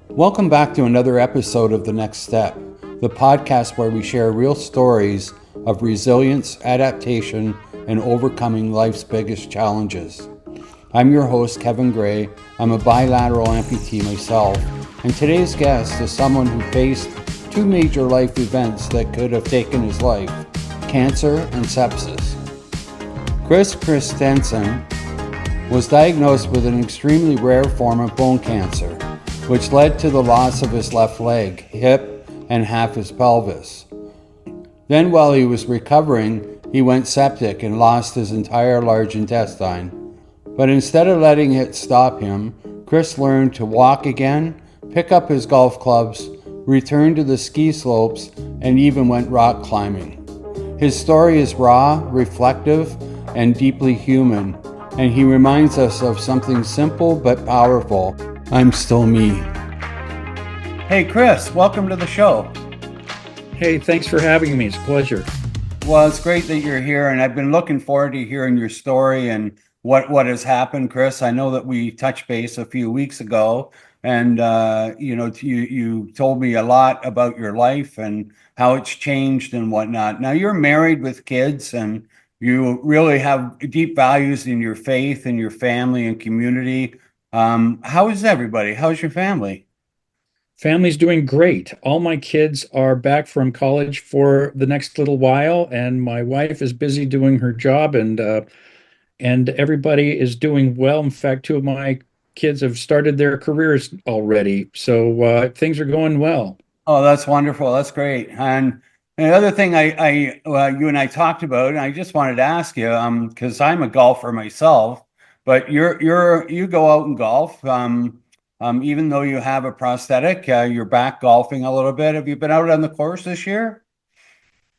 Welcome back to another episode of The Next Step, the podcast where we share real stories of resilience, adaptation, and overcoming life's biggest challenges. I'm your host, Kevin Gray. I'm a bilateral amputee myself, and today's guest is someone who faced two major life events that could have taken his life: cancer and sepsis. Kris Kristensen was diagnosed with an extremely rare form of bone cancer, which led to the loss of his left leg, hip, and half his pelvis. Then, while he was recovering, he went septic and lost his entire large intestine. But instead of letting it stop him, Kris learned to walk again, pick up his golf clubs, return to the ski slopes, and even went rock climbing. His story is raw, reflective, and deeply human, and he reminds us of something simple but powerful. I'm still me. Hey, Kris, welcome to the show. Hey, thanks for having me. It's a pleasure. Well, it's great that you're here, and I've been looking forward to hearing your story and what has happened, Kris. I know that we touched base a few weeks ago, and you told me a lot about your life and how it's changed and whatnot. Now, you're married with kids, and you really have deep values in your faith and your family and community. How is everybody? How's your family? Family's doing great. All my kids are back from college for the next little while, and my wife is busy doing her job, and everybody is doing well. In fact, two of my kids have started their careers already, so things are going well. Oh, that's wonderful. That's great. And the other thing you and I talked about, and I just wanted to ask you, because I'm a golfer myself, but you go out and golf. Even though you have a prosthetic, you're back golfing a little bit. Have you been out on the course this year?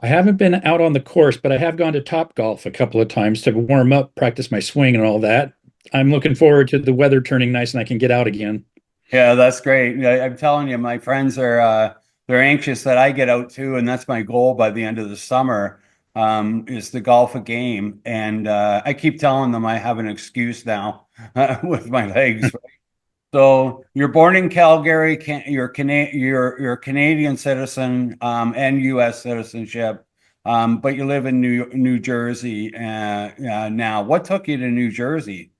I haven't been out on the course, but I have gone to Topgolf a couple of times to warm up, practice my swing and all that. I'm looking forward to the weather turning nice and I can get out again. Yeah, that's great. I'm telling you, my friends are they're anxious that I get out too, and that's my goal by the end of the summer, is to golf a game. And I keep telling them I have an excuse now with my legs. So you're born in Calgary, you're a Canadian citizen, and U.S. citizenship, but you live in New Jersey now. What took you to New Jersey?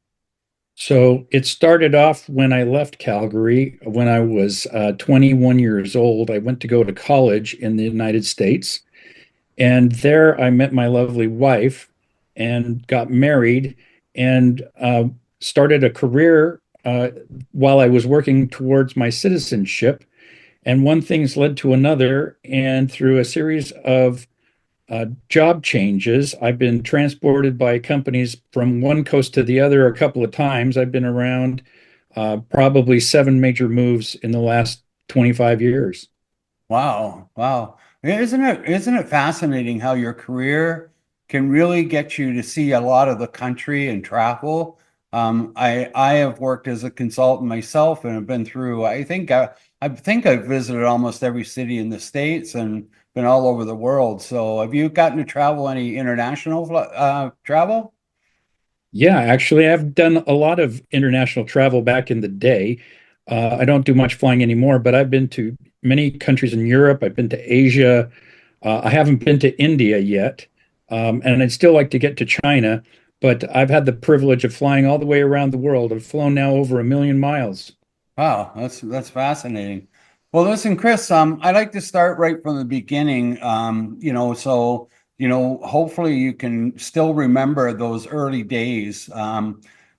So it started off when I left Calgary when I was 21 years old. I went to go to college in the United States, and there I met my lovely wife and got married and started a career while I was working towards my citizenship. And one thing's led to another, and through a series of job changes. I've been transported by companies from one coast to the other a couple of times. I've been around probably 7 major moves in the last 25 years. Wow, wow. Isn't it fascinating how your career can really get you to see a lot of the country and travel? I have worked as a consultant myself and have been through, I think I've visited almost every city in the States and been all over the world. So have you gotten to travel any international travel? Yeah, actually, I've done a lot of international travel back in the day. I don't do much flying anymore, but I've been to many countries in Europe. I've been to Asia. I haven't been to India yet, and I'd still like to get to China, but I've had the privilege of flying all the way around the world. I've flown now over 1 million miles. Wow, that's fascinating. Well, listen, Kris, I'd like to start right from the beginning. Hopefully you can still remember those early days.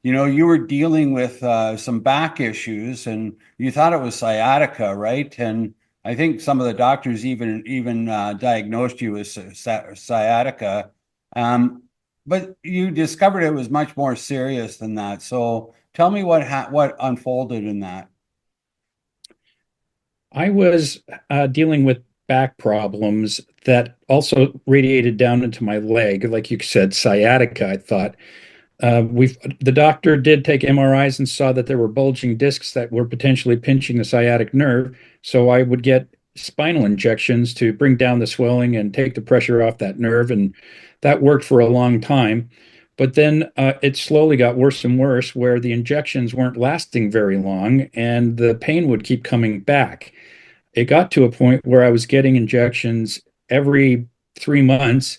You were dealing with some back issues, and you thought it was sciatica, right? And I think some of the doctors even diagnosed you as sciatica. Um, but you discovered it was much more serious than that. So tell me what unfolded in that. I was dealing with back problems that also radiated down into my leg. Like you said, sciatica, I thought. The doctor did take MRIs and saw that there were bulging discs that were potentially pinching the sciatic nerve. So I would get spinal injections to bring down the swelling and take the pressure off that nerve. And that worked for a long time. But then it slowly got worse and worse, where the injections weren't lasting very long and the pain would keep coming back. It got to a point where I was getting injections every 3 months,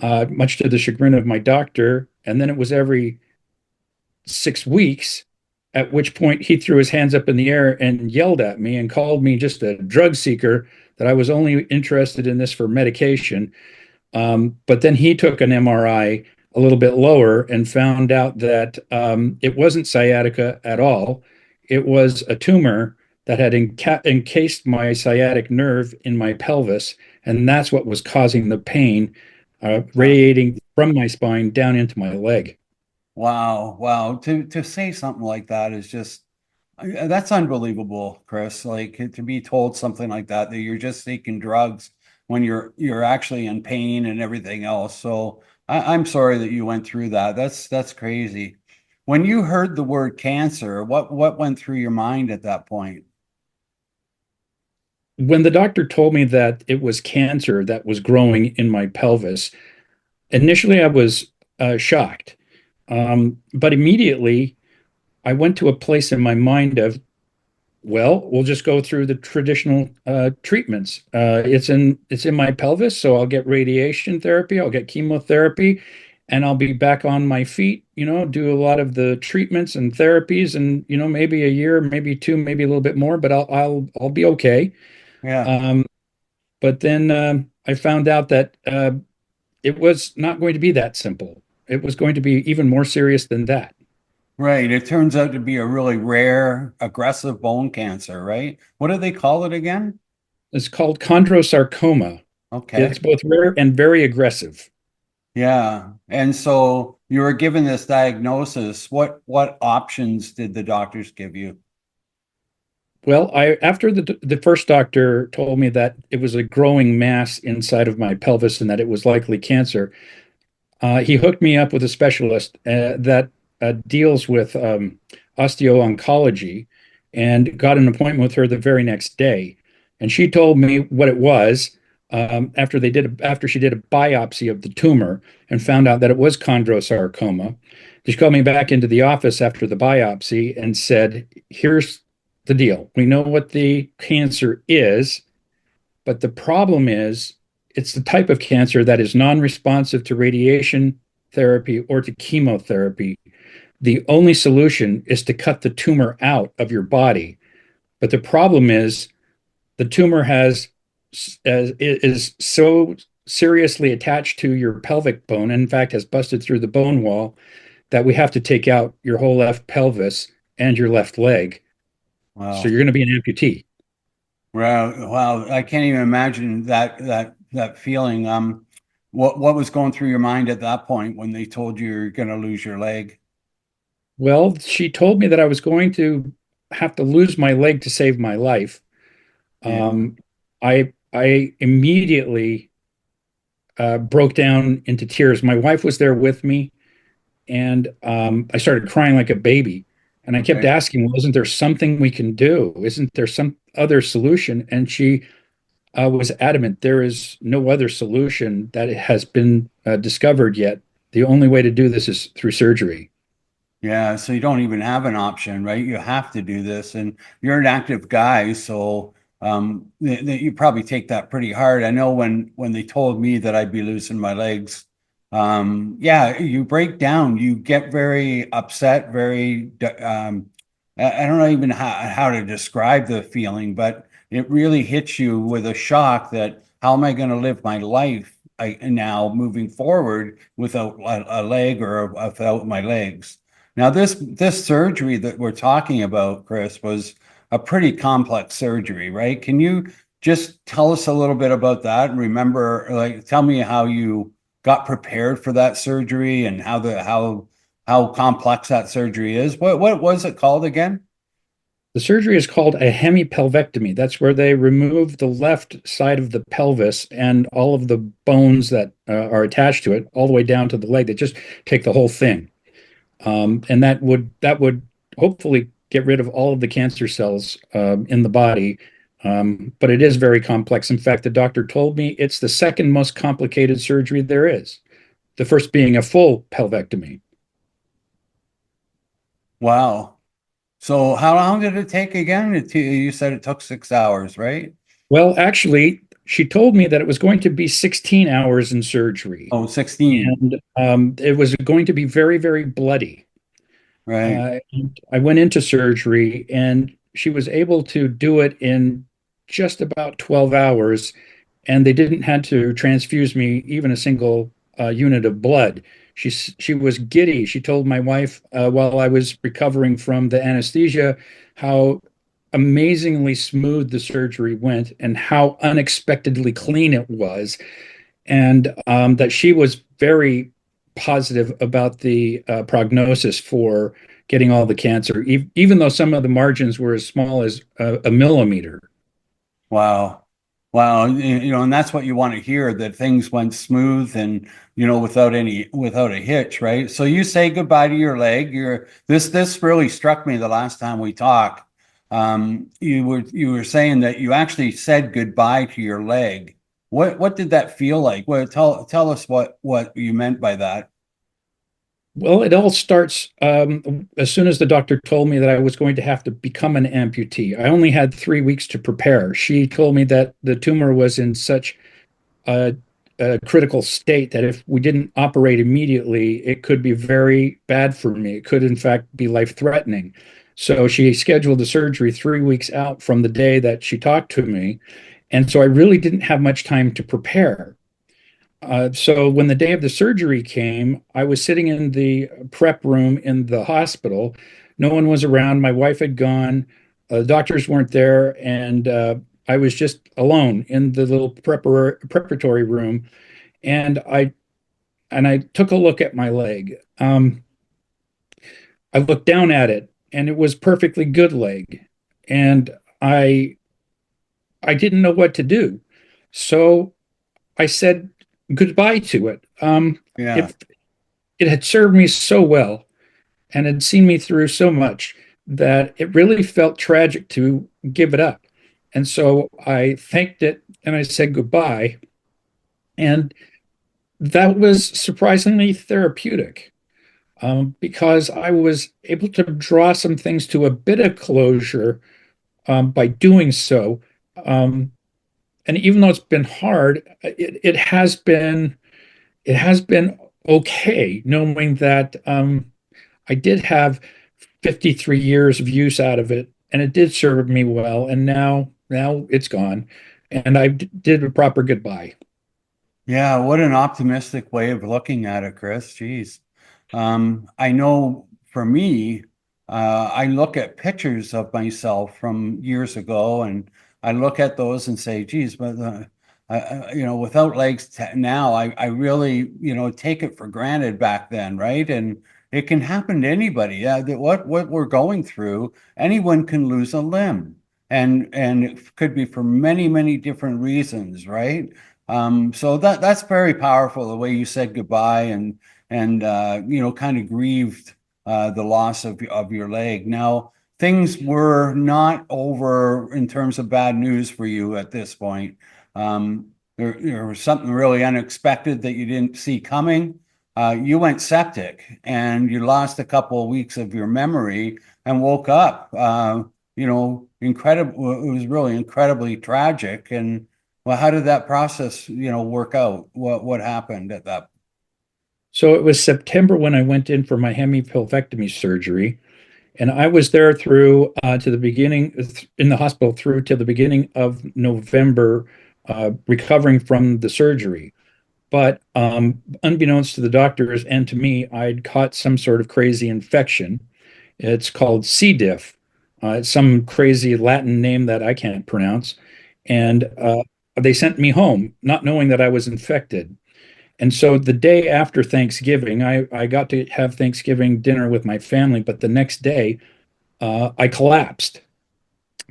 much to the chagrin of my doctor. And then it was every 6 weeks, at which point he threw his hands up in the air and yelled at me and called me just a drug seeker, that I was only interested in this for medication. But then he took an MRI a little bit lower and found out that it wasn't sciatica at all. It was a tumor that had encased my sciatic nerve in my pelvis, and that's what was causing the pain, Wow. radiating from my spine down into my leg. Wow. Wow. To say something like that is just that's unbelievable, Kris. Like to be told something like that you're just taking drugs when you're actually in pain and everything else. So I'm sorry that you went through that. That's crazy. When you heard the word cancer, what went through your mind at that point? When the doctor told me that it was cancer that was growing in my pelvis, initially I was shocked. But immediately I went to a place in my mind of, well, we'll just go through the traditional treatments. It's in my pelvis, so I'll get radiation therapy, I'll get chemotherapy, and I'll be back on my feet. Do a lot of the treatments and therapies, and maybe a year, maybe two, maybe a little bit more, but I'll be okay. Yeah. Um, but then I found out that it was not going to be that simple. It was going to be even more serious than that. Right. It turns out to be a really rare, aggressive bone cancer, right? What do they call it again? It's called chondrosarcoma. Okay. It's both rare and very aggressive. Yeah. And so you were given this diagnosis. What options did the doctors give you? Well, I after the first doctor told me that it was a growing mass inside of my pelvis and that it was likely cancer, he hooked me up with a specialist that deals with osteo-oncology, and got an appointment with her the very next day. And she told me what it was, after she did a biopsy of the tumor and found out that it was chondrosarcoma. She called me back into the office after the biopsy and said, "Here's the deal. We know what the cancer is, but the problem is it's the type of cancer that is non-responsive to radiation therapy or to chemotherapy. The only solution is to cut the tumor out of your body. But the problem is the tumor is so seriously attached to your pelvic bone, and in fact has busted through the bone wall, that we have to take out your whole left pelvis and your left leg. So Wow. you're going to be an amputee." Wow. Wow. I can't even imagine that feeling. What was going through your mind at that point when they told you you're going to lose your leg? Well, she told me that I was going to have to lose my leg to save my life. Yeah. I immediately broke down into tears. My wife was there with me, and I started crying like a baby. And I kept Okay. asking, "Well, isn't there something we can do? Isn't there some other solution?" And she was adamant, there is no other solution that has been discovered yet. The only way to do this is through surgery. Yeah, so you don't even have an option, right? You have to do this, and you're an active guy, so you probably take that pretty hard. I know when they told me that I'd be losing my legs, yeah, you break down, you get very upset, I don't know even how to describe the feeling, but it really hits you with a shock that how am I going to live my life now moving forward without a leg or without my legs? Now, this surgery that we're talking about, Kris, was a pretty complex surgery, right? Can you just tell us a little bit about that and remember, like, tell me how you got prepared for that surgery and how complex that surgery is. What was it called again? The surgery is called a hemipelvectomy. That's where they remove the left side of the pelvis and all of the bones that are attached to it, all the way down to the leg. They just take the whole thing, and that would hopefully get rid of all of the cancer cells in the body. But it is very complex. In fact, the doctor told me it's the second most complicated surgery there is. the first being a full pelvectomy. Wow. So how long did it take again? You said it took 6 hours, right? Well, actually, she told me that it was going to be 16 hours in surgery, Oh, 16. and it was going to be very, very bloody. Right. And I went into surgery, and she was able to do it in just about 12 hours, and they didn't had to transfuse me even a single unit of blood. She was giddy. She told my wife while I was recovering from the anesthesia how amazingly smooth the surgery went and how unexpectedly clean it was, and that she was very positive about the prognosis for getting all the cancer, even though some of the margins were as small as a millimeter. Wow. Wow. And that's what you want to hear, that things went smooth and, without a hitch, right? So you say goodbye to your leg. This really struck me the last time we talked. You were saying that you actually said goodbye to your leg. What did that feel like? Well, tell us what you meant by that. Well, it all starts as soon as the doctor told me that I was going to have to become an amputee. I only had 3 weeks to prepare. She told me that the tumor was in such a, a critical state that if we didn't operate immediately, it could be very bad for me. It could, in fact, be life-threatening. So she scheduled the surgery 3 weeks out from the day that she talked to me. And so I really didn't have much time to prepare. So when the day of the surgery came, I was sitting in the prep room in the hospital. No one was around. My wife had gone. Doctors weren't there, and I was just alone in the little preparatory room. And I took a look at my leg. I looked down at it, and it was perfectly good leg. And I I didn't know what to do. So I said goodbye to it. Yeah. It it had served me so well and had seen me through so much that it really felt tragic to give it up. And so I thanked it and I said goodbye. And that was surprisingly therapeutic because I was able to draw some things to a bit of closure by doing so. Um, and even though it's been hard, it has been okay knowing that I did have 53 years of use out of it, and it did serve me well. And now it's gone, and I did a proper goodbye. Yeah, what an optimistic way of looking at it, Kris. Jeez. I know for me, I look at pictures of myself from years ago, and I look at those and say, geez, but without legs now, I really, take it for granted back then, right? And it can happen to anybody. Yeah, what we're going through, anyone can lose a limb, and it could be for many, many different reasons, right? So that's very powerful, the way you said goodbye and kind of grieved the loss of your leg. Now, things were not over in terms of bad news for you at this point. There was something really unexpected that you didn't see coming. You went septic and you lost a couple of weeks of your memory and woke up. Incredible. It was really incredibly tragic. And well, how did that process, work out? What happened at that? So it was September when I went in for my hemipelvectomy surgery, and I was there through to the beginning in the hospital through to the beginning of November, recovering from the surgery. But unbeknownst to the doctors and to me, I'd caught some sort of crazy infection. It's called C. diff. It's some crazy Latin name that I can't pronounce. And they sent me home, not knowing that I was infected. And so the day after Thanksgiving, I got to have Thanksgiving dinner with my family, but the next day, I collapsed,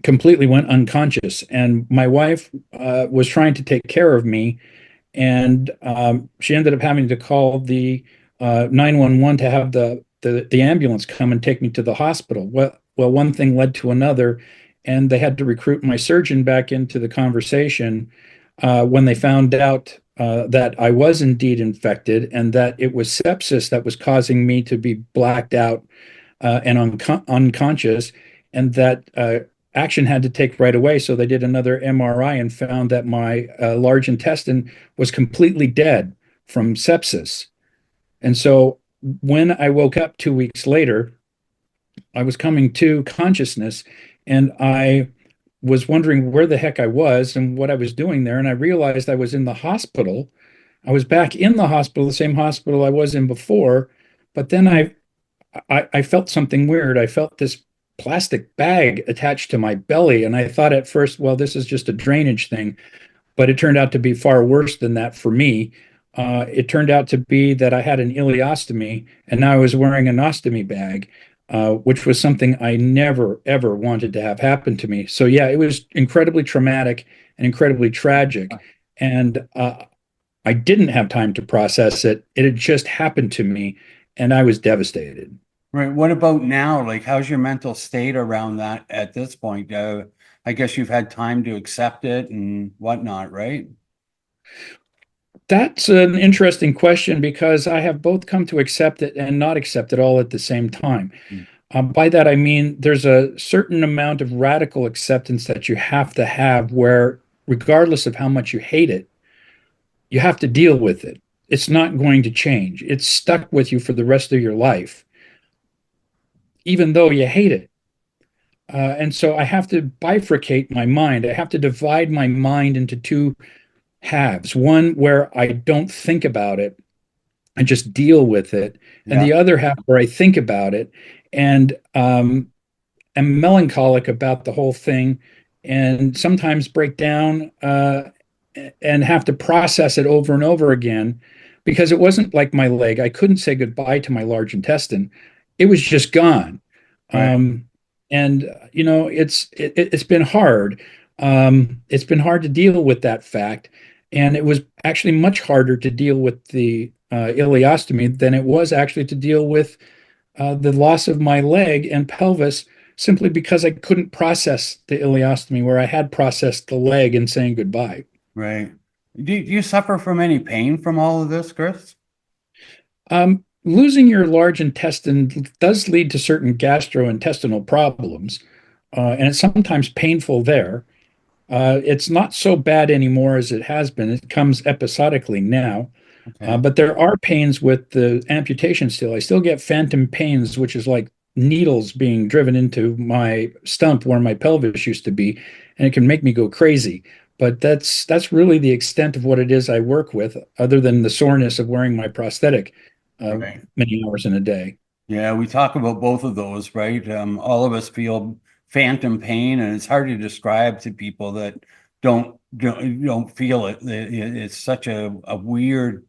completely went unconscious. And my wife was trying to take care of me, and she ended up having to call the 911 to have the ambulance come and take me to the hospital. Well, one thing led to another, and they had to recruit my surgeon back into the conversation when they found out that I was indeed infected and that it was sepsis that was causing me to be blacked out and unconscious, and that action had to take right away. So they did another MRI and found that my large intestine was completely dead from sepsis. And so when I woke up 2 weeks later, I was coming to consciousness, and I was wondering where the heck I was and what I was doing there. And I realized I was in the hospital. I was back in the hospital, the same hospital I was in before. But then I felt something weird. I felt this plastic bag attached to my belly. And I thought at first, well, this is just a drainage thing. But it turned out to be far worse than that for me. It turned out to be that I had an ileostomy, and now I was wearing an ostomy bag, which was something I never, ever wanted to have happen to me. So, yeah, it was incredibly traumatic and incredibly tragic. And I didn't have time to process it. It had just happened to me, and I was devastated. Right. What about now? Like, how's your mental state around that at this point? I guess you've had time to accept it and whatnot, right? That's an interesting question because I have both come to accept it and not accept it all at the same time. Mm. By that, I mean there's a certain amount of radical acceptance that you have to have where, regardless of how much you hate it, you have to deal with it. It's not going to change. It's stuck with you for the rest of your life, even though you hate it. And so I have to bifurcate my mind. I have to divide my mind into two halves, one where I don't think about it and just deal with it, and Yeah. the other half where I think about it and am melancholic about the whole thing, and sometimes break down and have to process it over and over again because it wasn't like my leg. I couldn't say goodbye to my large intestine. It was just gone. Right. Um, and it's been hard. It's been hard to deal with that fact, and it was actually much harder to deal with the ileostomy than it was actually to deal with the loss of my leg and pelvis, simply because I couldn't process the ileostomy where I had processed the leg and saying goodbye. Right. Do you suffer from any pain from all of this, Kris? Losing your large intestine does lead to certain gastrointestinal problems, and it's sometimes painful there. It's not so bad anymore as it has been. It comes episodically now. Okay. But there are pains with the amputation still. I still get phantom pains, which is like needles being driven into my stump where my pelvis used to be, and it can make me go crazy. But that's really the extent of what it is I work with, other than the soreness of wearing my prosthetic Right. many hours in a day. Yeah, we talk about both of those, right? All of us feel phantom pain, and it's hard to describe to people that don't feel it. It's such a weird,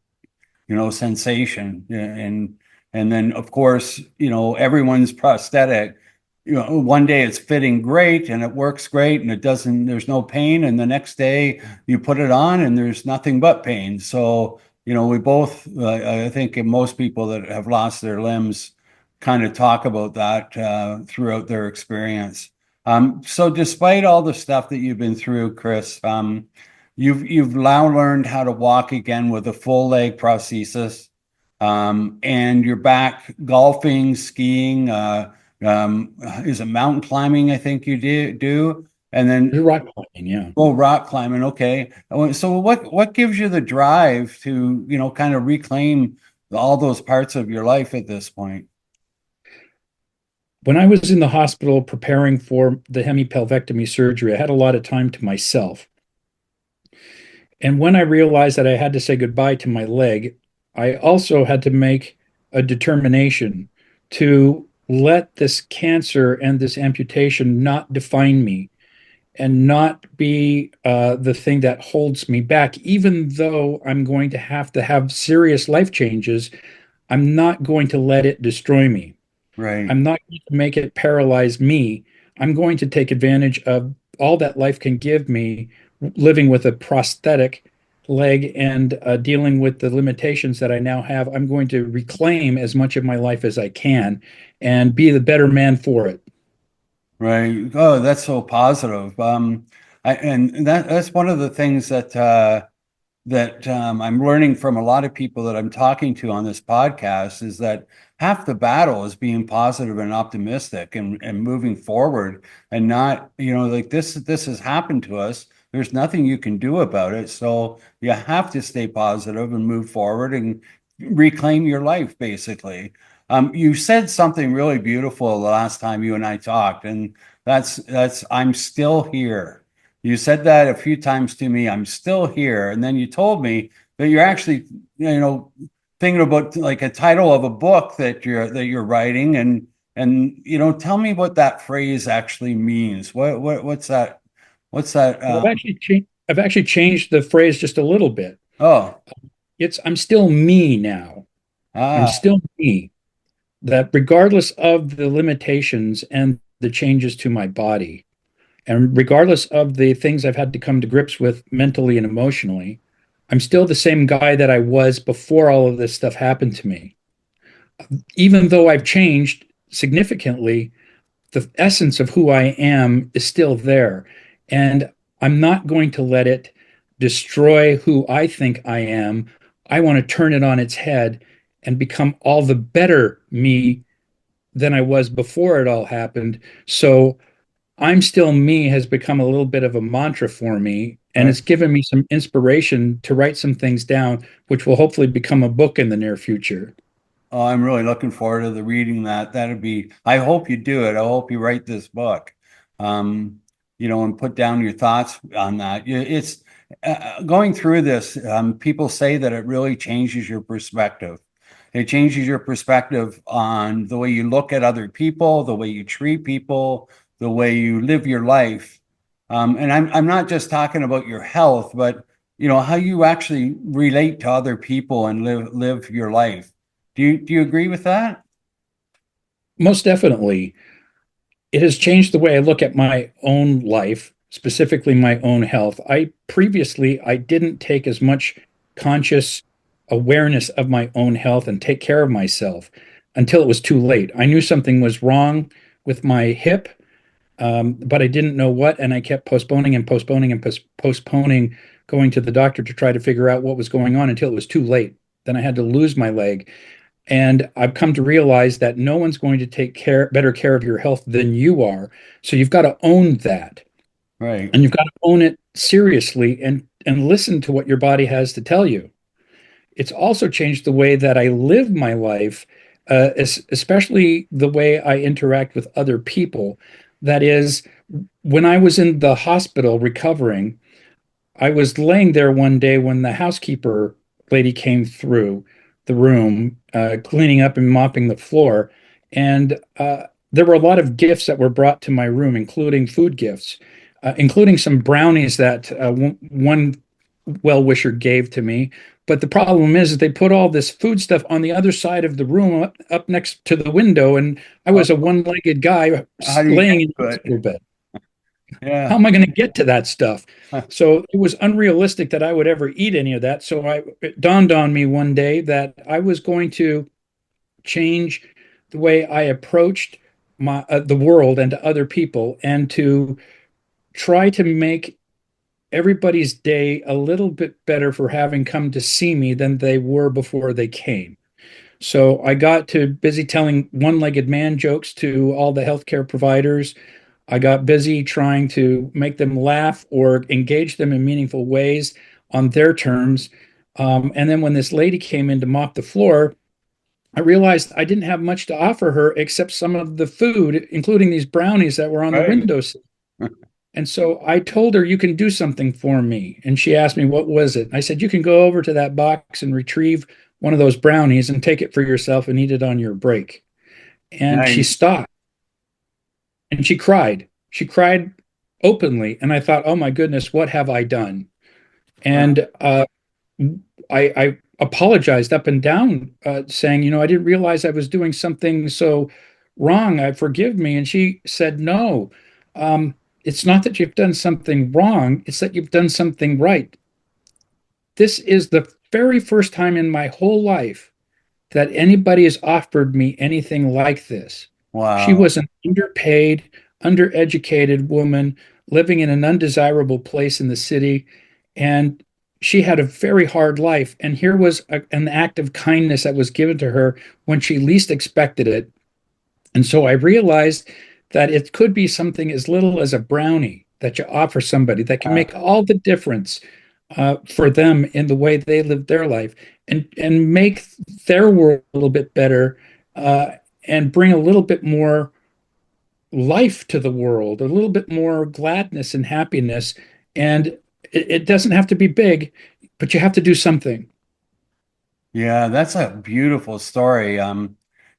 sensation. And then of course, everyone's prosthetic, one day it's fitting great and it works great and there's no pain. And the next day you put it on and there's nothing but pain. So, we both, I think most people that have lost their limbs kind of talk about that throughout their experience. So despite all the stuff that you've been through, Kris, you've now learned how to walk again with a full leg prosthesis, and you're back golfing, skiing, is it mountain climbing? I think you do, and then Rock climbing, yeah. rock climbing. Okay, so what gives you the drive to kind of reclaim all those parts of your life at this point? When I was in the hospital preparing for the hemipelvectomy surgery, I had a lot of time to myself. And when I realized that I had to say goodbye to my leg, I also had to make a determination to let this cancer and this amputation not define me and not be the thing that holds me back. Even though I'm going to have serious life changes, I'm not going to let it destroy me. Right. I'm not going to make it paralyze me. I'm going to take advantage of all that life can give me, living with a prosthetic leg and dealing with the limitations that I now have. I'm going to reclaim as much of my life as I can and be the better man for it. Right. Oh, that's so positive. And that's one of the things that that I'm learning from a lot of people that I'm talking to on this podcast is that half the battle is being positive and optimistic and moving forward and not, like this has happened to us. There's nothing you can do about it. So you have to stay positive and move forward and reclaim your life, basically. You said something really beautiful the last time you and I talked, and that's I'm still here. You said that a few times to me. I'm still here, and then you told me that you're actually, thinking about like a title of a book that you're writing, and tell me what that phrase actually means. What's that? What's that? Well, I've actually changed the phrase just a little bit. Oh, It's I'm still me now. I'm ah, still me. That regardless of the limitations and the changes to my body, and regardless of the things I've had to come to grips with mentally and emotionally, I'm still the same guy that I was before all of this stuff happened to me. Even though I've changed significantly, the essence of who I am is still there. And I'm not going to let it destroy who I think I am. I want to turn it on its head and become all the better me than I was before it all happened. So I'm still me has become a little bit of a mantra for me. And right. it's given me some inspiration to write some things down, which will hopefully become a book in the near future. Oh, I'm really looking forward to the reading that. That'd be, I hope you do it. I hope you write this book. Um, and put down your thoughts on that. It's going through this, people say that it really changes your perspective. It changes your perspective on the way you look at other people, the way you treat people, the way you live your life. And I'm not just talking about your health, but how you actually relate to other people and live your life. Do you agree with that? Most definitely. It has changed the way I look at my own life, specifically my own health. I didn't take as much conscious awareness of my own health and take care of myself until it was too late. I knew something was wrong with my hip, but I didn't know what, and I kept postponing and postponing and postponing going to the doctor to try to figure out what was going on until it was too late. Then I had to lose my leg. And I've come to realize that no one's going to take better care of your health than you are. So you've got to own that. Right. And you've got to own it seriously and listen to what your body has to tell you. It's also changed the way that I live my life, especially the way I interact with other people. That is, when I was in the hospital recovering, I was laying there one day when the housekeeper lady came through the room, cleaning up and mopping the floor. And there were a lot of gifts that were brought to my room, including food gifts, including some brownies that one well wisher gave to me. But the problem is that they put all this food stuff on the other side of the room up next to the window. And I Oh, was a one legged guy how do you get laying in a to hospital it? bed. How Yeah. am I going to get to that stuff? So it was unrealistic that I would ever eat any of that. So it dawned on me one day that I was going to change the way I approached the world and to other people, and to try to make everybody's day a little bit better for having come to see me than they were before they came. So I got to busy telling one-legged man jokes to all the healthcare providers. I got busy trying to make them laugh or engage them in meaningful ways on their terms. And then when this lady came in to mop the floor, I realized I didn't have much to offer her except some of the food, including these brownies that were on the Right. windowsill. And so I told her, "You can do something for me." And she asked me, "What was it?" I said, "You can go over to that box and retrieve one of those brownies and take it for yourself and eat it on your break." And she Nice. stopped and she cried. She cried openly. And I thought, "Oh my goodness, what have I done?" And I apologized up and down, saying, "I didn't realize I was doing something so wrong. I forgive me." And she said, "No, um, it's not that you've done something wrong. It's that you've done something right. This is the very first time in my whole life that anybody has offered me anything like this." She Wow. was an underpaid, undereducated woman living in an undesirable place in the city. And she had a very hard life, and here was an act of kindness that was given to her when she least expected it. And so I realized that it could be something as little as a brownie that you offer somebody that can make all the difference for them in the way they live their life, and make their world a little bit better, uh, and bring a little bit more life to the world, a little bit more gladness and happiness. And it doesn't have to be big, but you have to do something. Yeah, that's a beautiful story.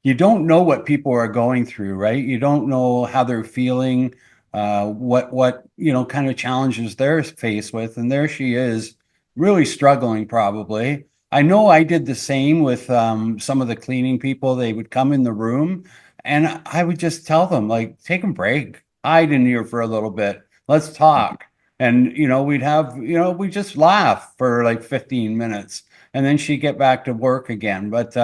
You don't know what people are going through, right? You don't know how they're feeling, what kind of challenges they're faced with, and there she is, really struggling probably. I know I did the same with some of the cleaning people. They would come in the room, and I would just tell them, like, take a break, hide in here for a little bit, let's talk. And we'd have, we just laugh for like 15 minutes and then she'd get back to work again. But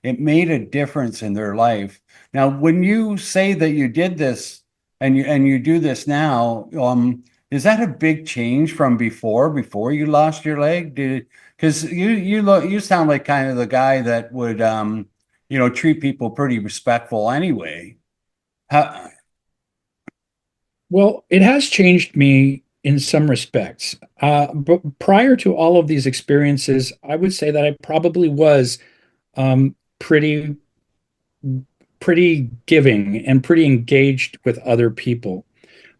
it made a difference in their life. Now, when you say that you did this and you do this now, is that a big change from before you lost your leg? Because you sound like kind of the guy that would treat people pretty respectful anyway. How, Well, it has changed me in some respects. But prior to all of these experiences, I would say that I probably was pretty giving and pretty engaged with other people.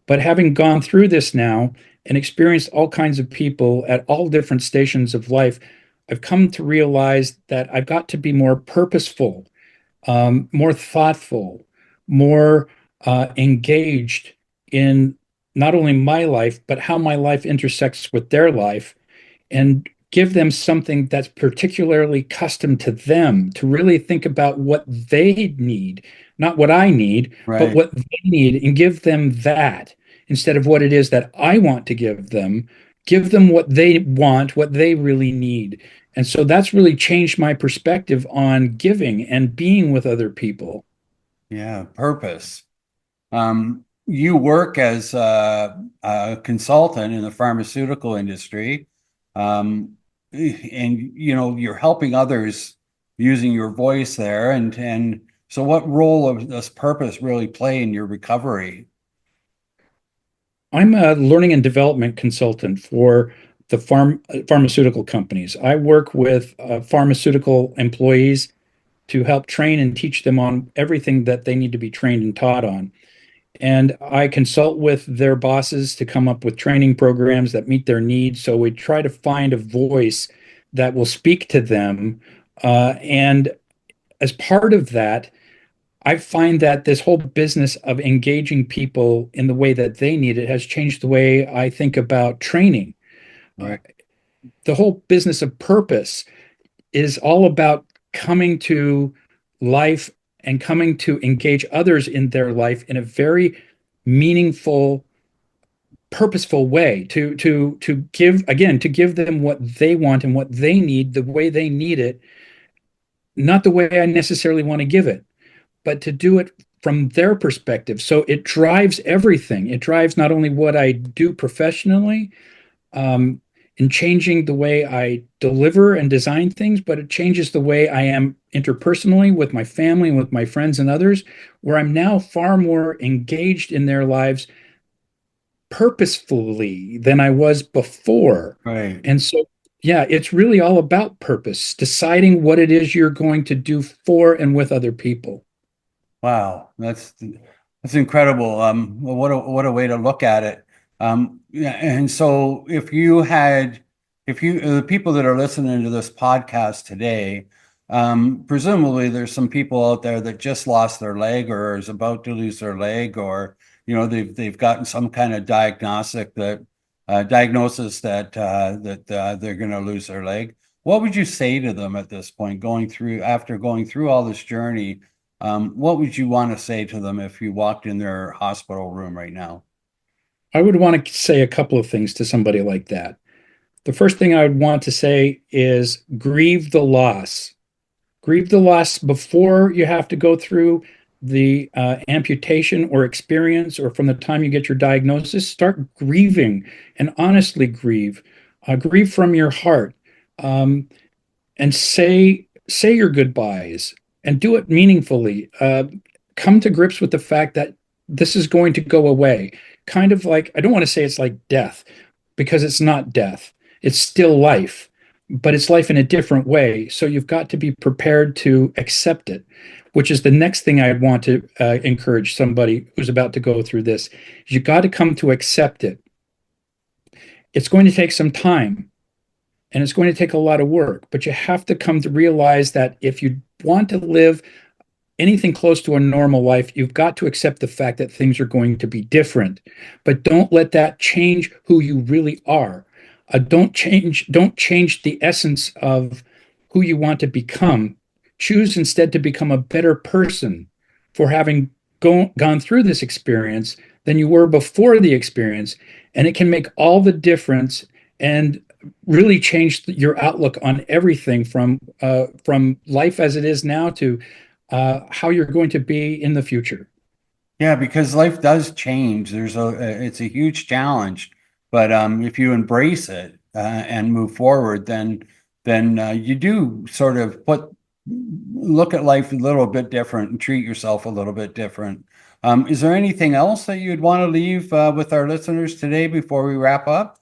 But having gone through this now and experienced all kinds of people at all different stations of life, I've come to realize that I've got to be more purposeful, more thoughtful, more engaged in not only my life, but how my life intersects with their life, and give them something that's particularly custom to them, to really think about what they need, not what I need, but right. what they need, and give them that instead of what it is that I want to give them. Give them what they want, what they really need. And so that's really changed my perspective on giving and being with other people. Yeah, purpose. You work as a consultant in the pharmaceutical industry, and you're helping others using your voice there. And so, what role does purpose really play in your recovery? I'm a learning and development consultant for the pharmaceutical companies. I work with pharmaceutical employees to help train and teach them on everything that they need to be trained and taught on. And I consult with their bosses to come up with training programs that meet their needs. So we try to find a voice that will speak to them. And as part of that, I find that this whole business of engaging people in the way that they need it has changed the way I think about training. Uh, Right, the whole business of purpose is all about coming to life and coming to engage others in their life in a very meaningful, purposeful way, to give, again, to give them what they want and what they need the way they need it, not the way I necessarily want to give it, but to do it from their perspective. So it drives everything. It drives not only what I do professionally, um, in changing the way I deliver and design things, but it changes the way I am interpersonally with my family and with my friends and others, where I'm now far more engaged in their lives purposefully than I was before. right. And so, yeah, it's really all about purpose, deciding what it is you're going to do for and with other people. Wow, that's incredible. Well, what a way to look at it. Yeah, and so if you the people that are listening to this podcast today, presumably there's some people out there that just lost their leg or is about to lose their leg, or they've gotten some kind of diagnosis that they're going to lose their leg. What would you say to them at this point, after going through all this journey? What would you want to say to them if you walked in their hospital room right now? I would want to say a couple of things to somebody like that. The first thing I would want to say is grieve the loss. Grieve the loss before you have to go through the amputation or experience, or from the time you get your diagnosis. Start grieving and honestly grieve. grieve from your heart, um, and say your goodbyes and do it meaningfully. Come to grips with the fact that this is going to go away. Kind of like, I don't want to say it's like death, because it's not death. It's still life, but it's life in a different way. So you've got to be prepared to accept it, which is the next thing I'd want to encourage somebody who's about to go through this. You got to come to accept it. It's going to take some time and it's going to take a lot of work, but you have to come to realize that if you want to live anything close to a normal life, you've got to accept the fact that things are going to be different. But don't let that change who you really are. Don't change the essence of who you want to become. Choose instead to become a better person for having gone through this experience than you were before the experience. And it can make all the difference and really change your outlook on everything from life as it is now to how you're going to be in the future. Yeah, because life does change. It's a huge challenge, but if you embrace it and move forward, then you do sort of look at life a little bit different and treat yourself a little bit different. Is there anything else that you'd want to leave with our listeners today before we wrap up?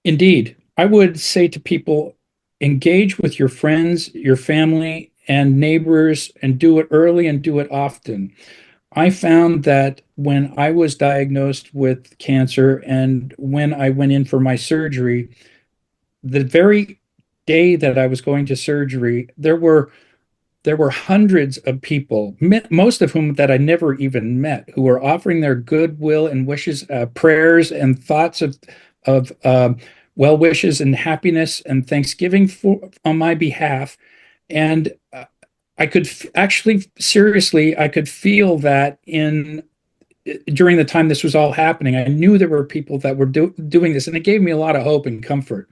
Indeed, I would say to people, engage with your friends, your family, and neighbors, and do it early and do it often. I found that when I was diagnosed with cancer and when I went in for my surgery, the very day that I was going to surgery, there were hundreds of people, most of whom that I never even met, who were offering their goodwill and wishes, prayers and thoughts of well wishes and happiness and thanksgiving on my behalf. And I could actually, seriously, I could feel that during the time this was all happening. I knew there were people that were doing this, and it gave me a lot of hope and comfort.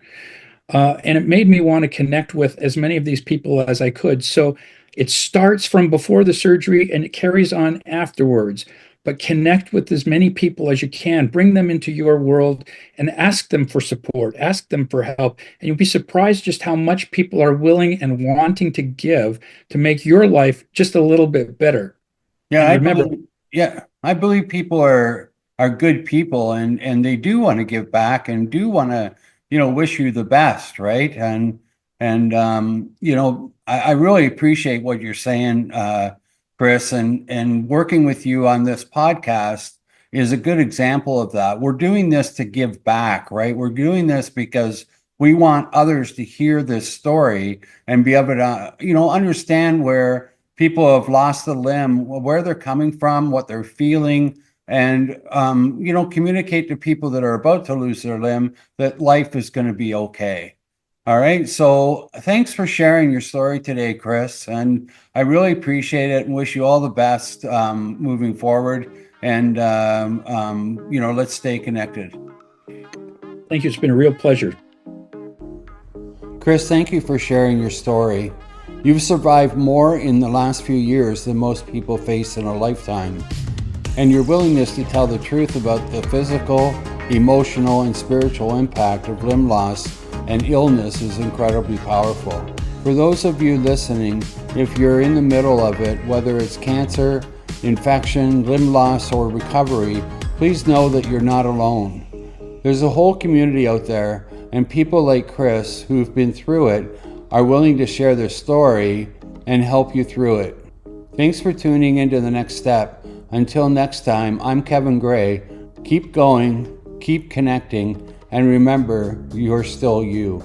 And it made me want to connect with as many of these people as I could. So it starts from before the surgery and it carries on afterwards. But connect with as many people as you can, bring them into your world and ask them for support, ask them for help. And you'll be surprised just how much people are willing and wanting to give to make your life just a little bit better. Yeah, And remember, I believe people are good people, and they do want to give back and do want to, wish you the best, right? And I really appreciate what you're saying, Kris, and working with you on this podcast is a good example of that. We're doing this to give back, right? We're doing this because we want others to hear this story and be able to, understand where people have lost a limb, where they're coming from, what they're feeling, and, communicate to people that are about to lose their limb that life is going to be okay. All right. So thanks for sharing your story today, Kris. And I really appreciate it and wish you all the best moving forward. And, let's stay connected. thank you. It's been a real pleasure. Kris, thank you for sharing your story. You've survived more in the last few years than most people face in a lifetime. And your willingness to tell the truth about the physical, emotional, and spiritual impact of limb loss and illness is incredibly powerful. For those of you listening, if you're in the middle of it, whether it's cancer, infection, limb loss, or recovery, please know that you're not alone. There's a whole community out there, and people like Kris who've been through it are willing to share their story and help you through it. Thanks for tuning into The Next Step. Until next time, I'm Kevin Gray. Keep going, keep connecting, and remember, you're still you.